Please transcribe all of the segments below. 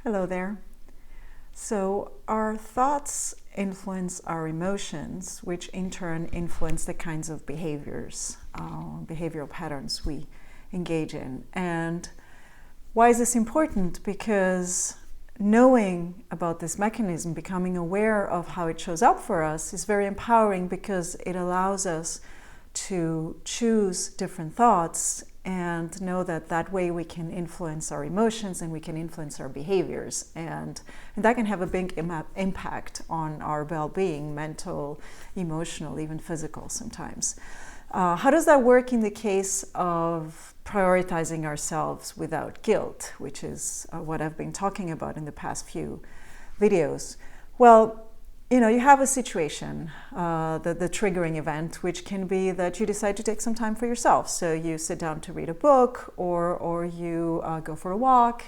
Hello there. So our thoughts influence our emotions, which in turn influence the kinds of behavioral patterns we engage in. And why is this important? Because knowing about this mechanism, becoming aware of how it shows up for us, is very empowering because it allows us to choose different thoughts and know that that way we can influence our emotions and we can influence our behaviors. And that can have a big impact on our well-being, mental, emotional, even physical sometimes. How does that work in the case of prioritizing ourselves without guilt, which is what I've been talking about in the past few videos? Well, you have a situation, the triggering event, which can be that you decide to take some time for yourself. So you sit down to read a book or you go for a walk.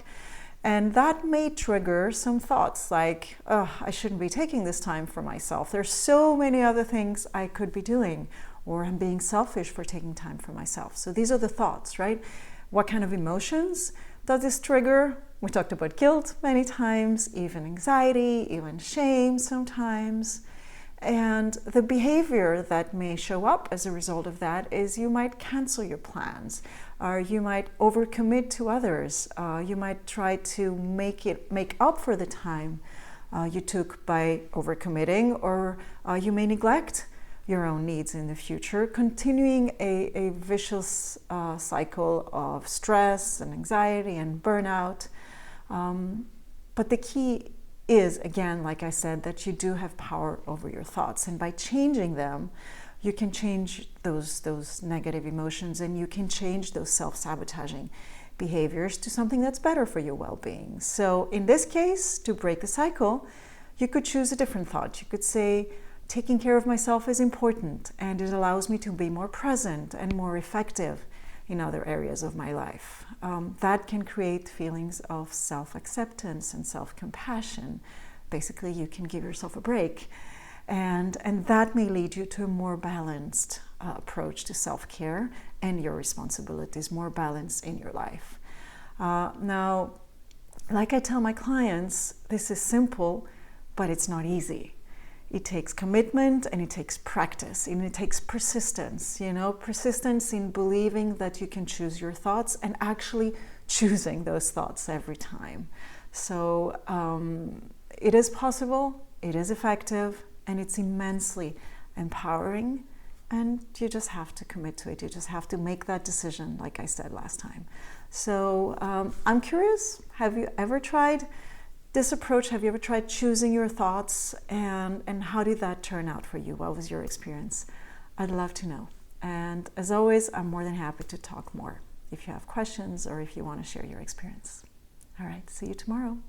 And that may trigger some thoughts like, oh, I shouldn't be taking this time for myself. There's so many other things I could be doing, or I'm being selfish for taking time for myself. So these are the thoughts, right? What kind of emotions does this trigger? We talked about guilt many times, even anxiety, even shame sometimes. And the behavior that may show up as a result of that is you might cancel your plans, or you might overcommit to others. You might try to make up for the time you took by overcommitting, or you may neglect your own needs in the future, continuing a vicious cycle of stress and anxiety and burnout. But the key is, again, like I said, that you do have power over your thoughts. And by changing them, you can change those negative emotions, and you can change those self-sabotaging behaviors to something that's better for your well-being. So in this case, to break the cycle, you could choose a different thought. You could say, taking care of myself is important, and it allows me to be more present and more effective in other areas of my life. That can create feelings of self-acceptance and self-compassion. Basically, you can give yourself a break, and that may lead you to a more balanced approach to self-care and your responsibilities, more balance in your life. Now, like I tell my clients, this is simple, but it's not easy. It takes commitment, and it takes practice, and it takes persistence, persistence in believing that you can choose your thoughts and actually choosing those thoughts every time. So it is possible, it is effective, and it's immensely empowering, and you just have to commit to it. You just have to make that decision, like I said last time. So I'm curious, have you ever tried this approach? Have you ever tried choosing your thoughts, and how did that turn out for you? What was your experience? I'd love to know. And as always, I'm more than happy to talk more if you have questions or if you want to share your experience. All right, see you tomorrow.